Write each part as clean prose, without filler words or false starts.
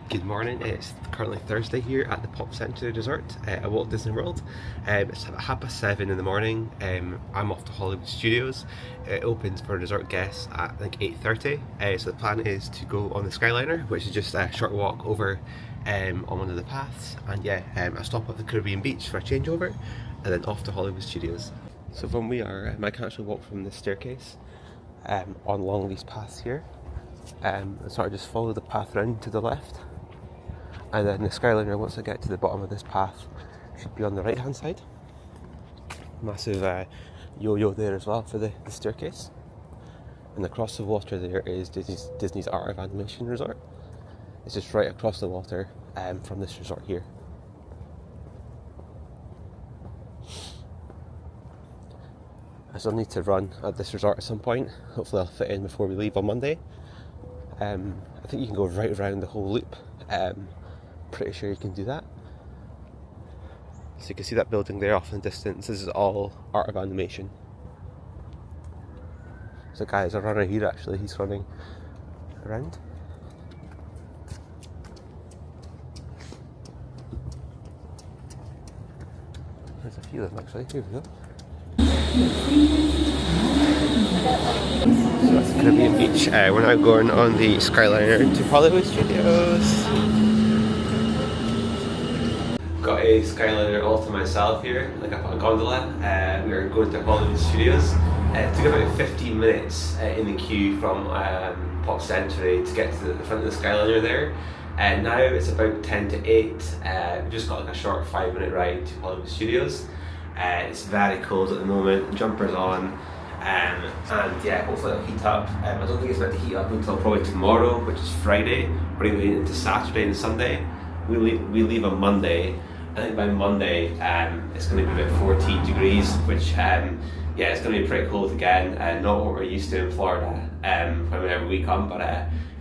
Good morning, it's currently Thursday here at the Pop Centre Resort at Walt Disney World. It's about 7:30 in the morning. I'm off to Hollywood Studios. It opens for resort guests at I think 8:30. So the plan is to go on the Skyliner, which is just a short walk over on one of the paths. And yeah, a stop at the Caribbean beach for a changeover and then off to Hollywood Studios. So from we are, I can actually walk from the staircase along these paths here. And sort of just follow the path round to the left. And then the Skyliner, once I get to the bottom of this path, should be on the right hand side. Massive yo-yo there as well for the staircase. And across the water there is Disney's Art of Animation Resort. It's just right across the water from this resort here. I still need to run at this resort at some point. Hopefully I'll fit in before we leave on Monday. I think you can go right around the whole loop. Pretty sure you can do that. So you can see that building there off in the distance. This is all Art of Animation. So guys, a runner here actually, he's running around. There's a few of them actually, here we go. So that's the Caribbean beach. We're now going on the Skyliner to Hollywood Studios. Got a Skyliner all to myself here, like up on a gondola. We are going to Hollywood Studios. It took about 15 minutes in the queue from Pop Century to get to the front of the Skyliner there. And now it's about 10 to 8. We just got like a short 5-minute ride to Hollywood Studios. It's very cold at the moment, jumpers on. And yeah, hopefully it'll heat up. I don't think it's meant to heat up until probably tomorrow, which is Friday, or even into Saturday and Sunday. We leave on Monday. I think by Monday it's going to be about 14 degrees, which yeah, it's going to be pretty cold again. Not what we're used to in Florida whenever we come, but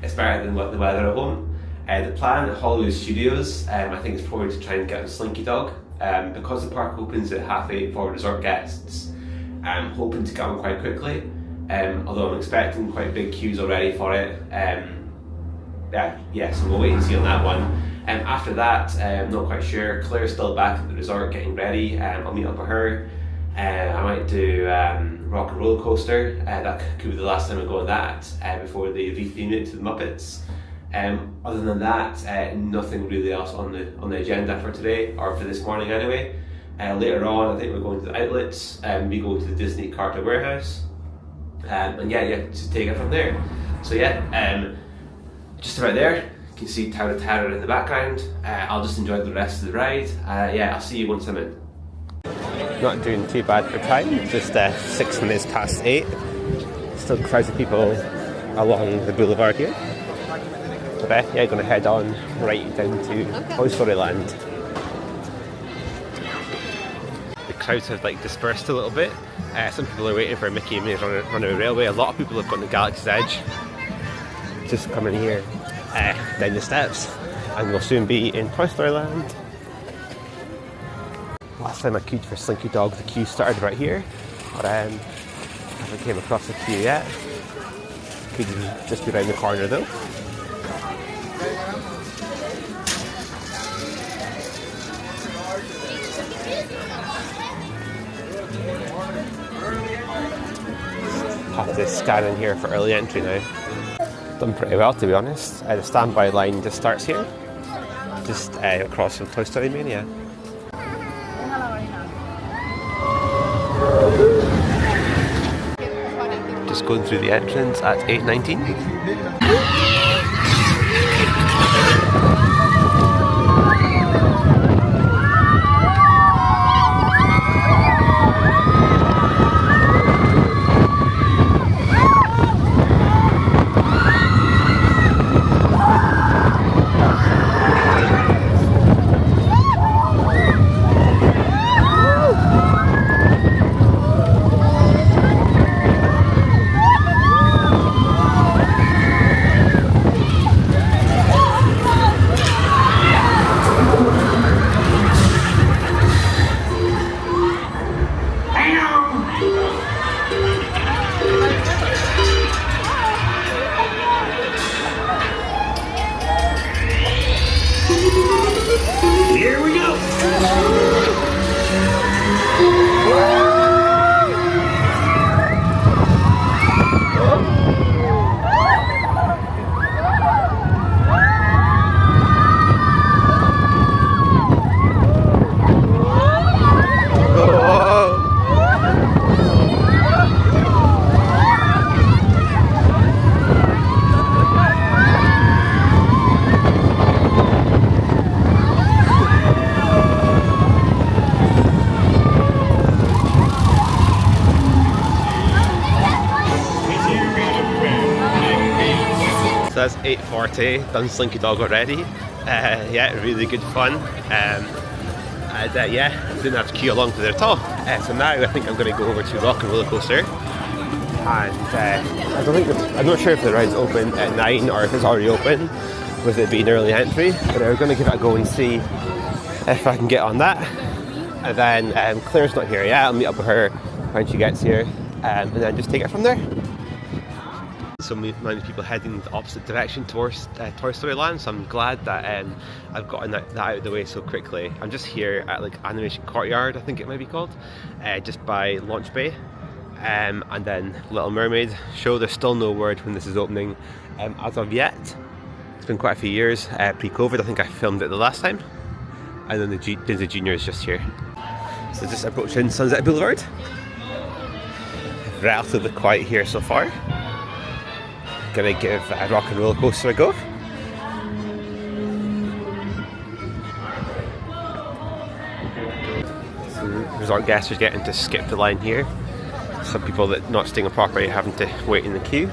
it's better than the weather at home. The plan at Hollywood Studios, I think, is probably to try and get a Slinky dog. Because the park opens at 8:30 for resort guests, I'm hoping to get on quite quickly, although I'm expecting quite big queues already for it. Yeah, so we'll wait and see on that one. After that, I'm not quite sure. Claire's still back at the resort getting ready. I'll meet up with her. I might do Rock and Roller Coaster. That could be the last time I go on that before they retheme it to the Muppets. Other than that, nothing really else on the agenda for today, or for this morning anyway. Later on, I think we're going to the outlets. We go to the Disney Carta Warehouse, and yeah, just take it from there. So yeah, just about there. You can see Tower of Terror in the background. I'll just enjoy the rest of the ride. Yeah, I'll see you once I'm in. Not doing too bad for time. Just 6 minutes past 8. Still crowds of people along the boulevard here. But yeah, going to head on right down to Toy Story Land. The crowds have like dispersed a little bit. Some people are waiting for Mickey and Minnie's Runaway Railway. A lot of people have gone to Galaxy's Edge. Just coming here down the steps, and we'll soon be in Toy Story Land. Last time I queued for Slinky Dog, the queue started right here, but haven't came across the queue yet. Could just be around the corner though. Have to scan in here for early entry now. Done pretty well, to be honest. The standby line just starts here, just across from Toy Story Mania. Just going through the entrance at 8:19. Here we go! So that's 8:40, done Slinky Dog already. Yeah, really good fun. Yeah, didn't have to queue along for there at all. So now I think I'm going to go over to Rock and Roller Coaster. And I'm not sure if the ride's open at 9 or if it's already open, with it being early entry. But I'm going to give it a go and see if I can get on that. And then Claire's not here yet. I'll meet up with her when she gets here, and then just take it from there. So many people heading the opposite direction towards Toy Story Land, so I'm glad that I've gotten that out of the way so quickly. I'm just here at like Animation Courtyard, I think it might be called, just by Launch Bay, and then Little Mermaid show. There's still no word when this is opening as of yet. It's been quite a few years, pre-COVID. I think I filmed it the last time. And then the Disney Junior is just here. So just approaching Sunset Boulevard. Relatively quiet here so far. Gonna give Rock and Roller Coaster a go. So resort guests are getting to skip the line here. Some people that not staying on property having to wait in the queue.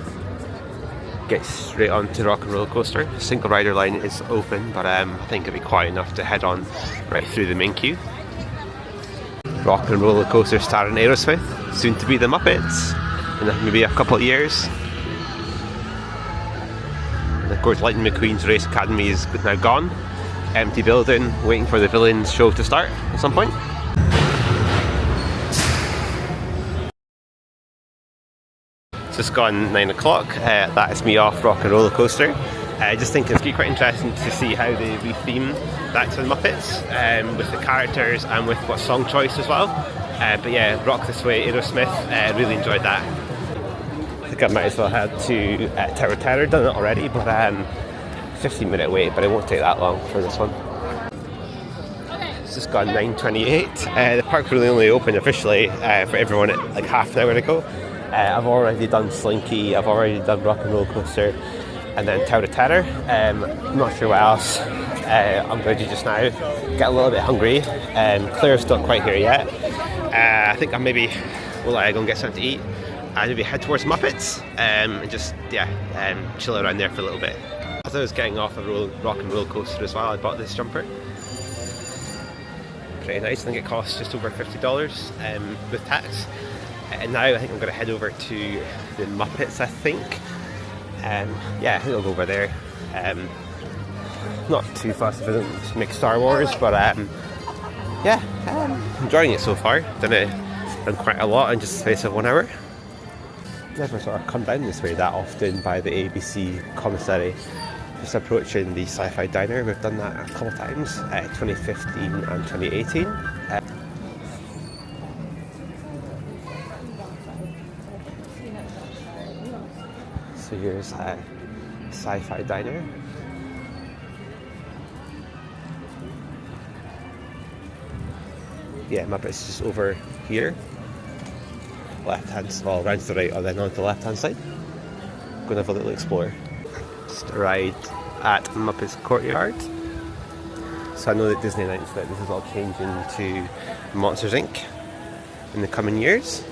Get straight on to Rock and Roller Coaster. Single rider line is open, but I think it'll be quiet enough to head on right through the main queue. Rock and Roller Coaster starring Aerosmith, soon to be the Muppets in maybe a couple of years. And of course, Lightning McQueen's Race Academy is now gone. Empty building, waiting for the villains show to start at some point. It's just gone 9 o'clock. That is me off Rock and Roller Coaster. I just think it's going to be quite interesting to see how they retheme that to the Muppets, with the characters and with what song choice as well. But yeah, Rock This Way, Aerosmith, really enjoyed that. I think I might as well head to Tower of Terror, done it already, but 15-minute wait, but it won't take that long for this one. It's just gone 9:28. The park really only opened officially for everyone at like half an hour ago. I've already done Slinky, I've already done Rock and Roller Coaster, and then Tower of Terror. I'm not sure what else I'm going to do just now. Get a little bit hungry. Claire's not quite here yet. I think I maybe will go and get something to eat and maybe head towards Muppets and just chill around there for a little bit. As I was getting off a Rock and Roller Coaster as well, I bought this jumper. Pretty nice. I think it costs just over $50 with tax. And now I think I'm going to head over to the Muppets, I think. Yeah, I think I'll go over there. Not too fast if I don't make Star Wars, but yeah, enjoying it so far. Done quite a lot in just the space of 1 hour. Never sort of come down this way that often by the ABC commissary. Just approaching the Sci-Fi Diner. We've done that a couple of times, 2015 and 2018. So here's a Sci-Fi Diner. Yeah, Muppets just over here. Left hand, well, round to the right, or then on the left hand side. Going to have a little explore. Just arrived at Muppets Courtyard. So I know that Disney announced that this is all changing to Monsters Inc. in the coming years.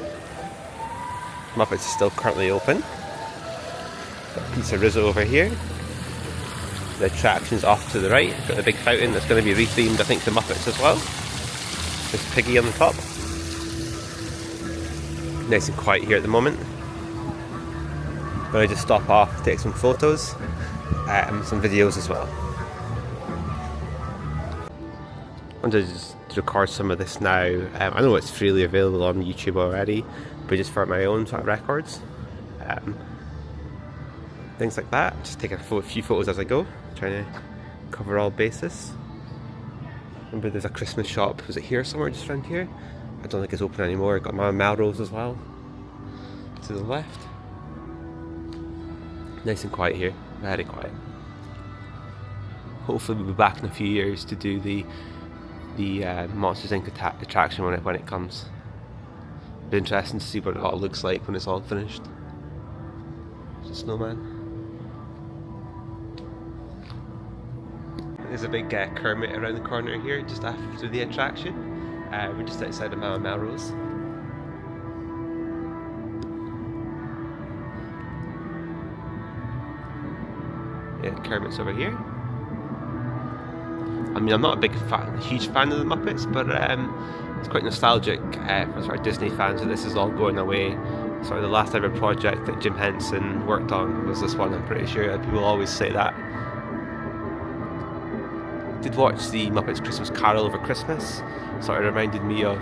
Muppets is still currently open. Got a piece of Rizzo over here. The attractions off to the right. Got the big fountain that's going to be rethemed, I think, to Muppets as well. There's Piggy on the top. Nice and quiet here at the moment. Gonna just stop off, take some photos, and some videos as well. I wanted to just record some of this now. I know it's freely available on YouTube already, but just for my own sort of records. Things like that. Just taking a few photos as I go, trying to cover all bases. Remember there's a Christmas shop, was it here somewhere just around here? I don't think it's open anymore. Got Mama Melrose as well. To the left. Nice and quiet here, very quiet. Hopefully we'll be back in a few years to do the Monsters Inc. attraction when it comes. Be interesting to see what it all looks like when it's all finished. There's a snowman. There's a big Kermit around the corner here just after the attraction. We're just outside of Mama Melrose. Yeah, Kermit's over here. I mean, I'm not a huge fan of the Muppets, but it's quite nostalgic for sort of Disney fans that this is all going away. Sort of the last ever project that Jim Henson worked on was this one, I'm pretty sure. People always say that. Did watch the Muppets Christmas Carol over Christmas. Sort of reminded me of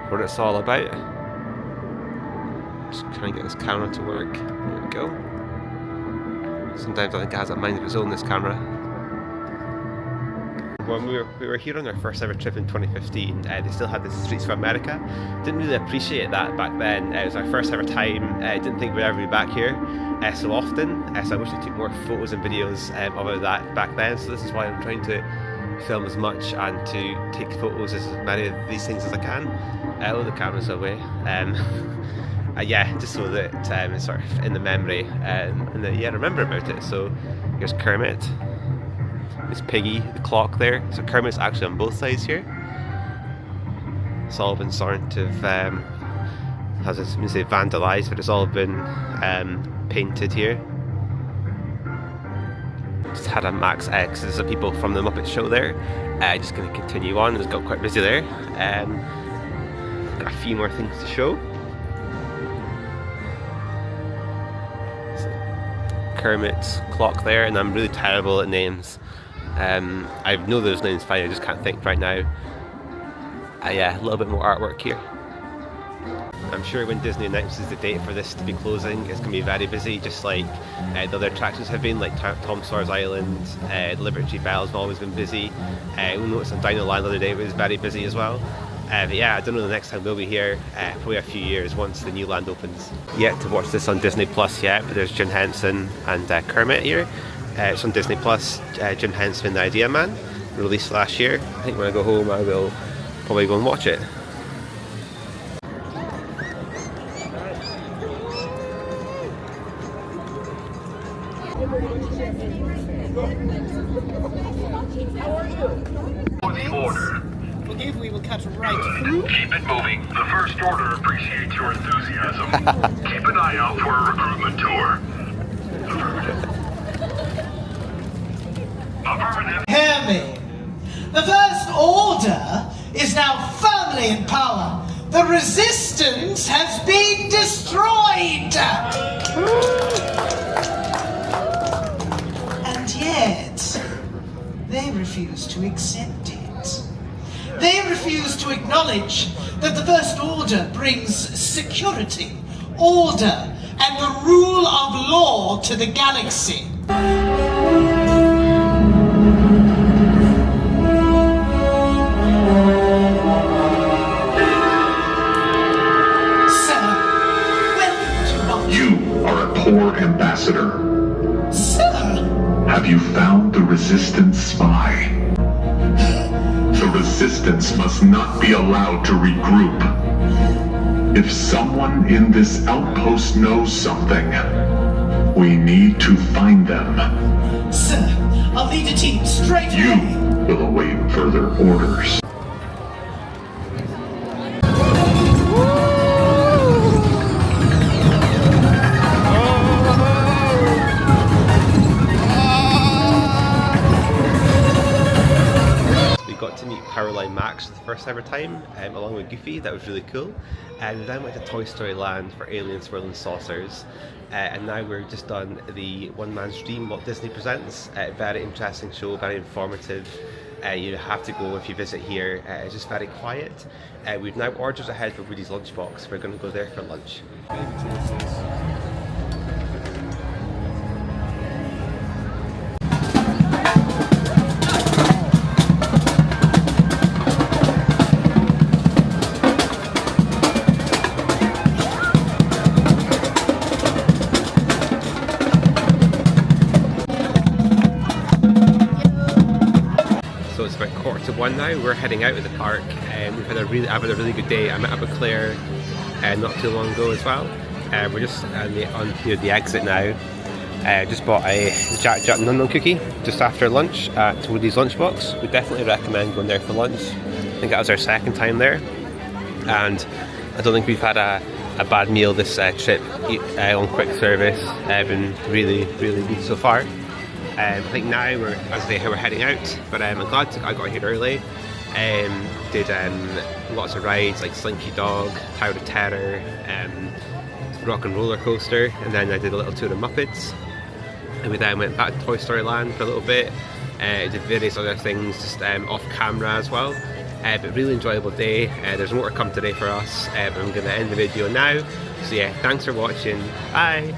what it's all about. Just trying to get this camera to work. There we go. Sometimes I think it has a mind of its own, this camera. When we were here on our first ever trip in 2015, they still had the Streets of America. Didn't really appreciate that back then. It was our first ever time. Didn't think we'd ever be back here so often. So I wish I took more photos and videos about that back then. So this is why I'm trying to film as much and to take photos as many of these things as I can. Oh, the camera's away. Yeah, just so that it's sort of in the memory and that, yeah, remember about it. So here's Kermit. There's Piggy, the clock there. So Kermit's actually on both sides here. It's all been sort of, how does it say, vandalised, but it's all been painted here. Just had a max X. There's some people from the Muppet Show there. Just going to continue on. It's got quite busy there. Got a few more things to show. Kermit's clock there, and I'm really terrible at names. I know those names fine, I just can't think right now. Yeah, a little bit more artwork here. I'm sure when Disney announces the date for this to be closing, it's going to be very busy, just like the other attractions have been, like Tom Sawyer's Island, Liberty Bell's have always been busy. We noticed on Dino Land the other day it was very busy as well. But yeah, I don't know the next time we'll be here, probably a few years once the new land opens. Yet to watch this on Disney Plus yet, but there's Jim Henson and Kermit here. It's on Disney Plus, Jim Henson, The Idea Man, released last year. I think when I go home I will probably go and watch it. For the order. Forgive, we will cut right through. Keep it moving. The First Order appreciates your enthusiasm. Keep an eye out for a recruitment tour. Affirmative. Hear me. The First Order is now firmly in power. The Resistance has been destroyed. And yet, they refuse to accept it. They refuse to acknowledge that the First Order brings security, order, and the rule of law to the galaxy. Sir, welcome to Washington. You are a poor ambassador. Sir! Have you found the Resistance spy? The Resistance must not be allowed to regroup. If someone in this outpost knows something, we need to find them. Sir, I'll lead a team straight You away. will await further orders. To meet Powerline Max for the first ever time, along with Goofy. That was really cool. And then went to Toy Story Land for Alien Swirling Saucers. And now we're just done the One Man's Dream Walt Disney Presents. Very interesting show, very informative. You have to go if you visit here. It's just very quiet. We've now orders ahead for Woody's Lunchbox. We're going to go there for lunch. so it's about 1:15 now. We're heading out of the park, and we've had a really good day. I met up with Claire not too long ago as well. We're just on near the exit now. Just bought a Jack Num Num cookie just after lunch at Woody's Lunchbox. We definitely recommend going there for lunch. I think that was our second time there, and I don't think we've had a bad meal this trip on quick service. Been really good so far. I think now we're heading out, but I'm glad I got here early. Did lots of rides like Slinky Dog, Tower of Terror, Rock and Roller Coaster, and then I did a little tour of Muppets. And we then went back to Toy Story Land for a little bit. Did various other things just off camera as well. But really enjoyable day. There's more to come today for us, but I'm going to end the video now. So yeah, thanks for watching. Bye!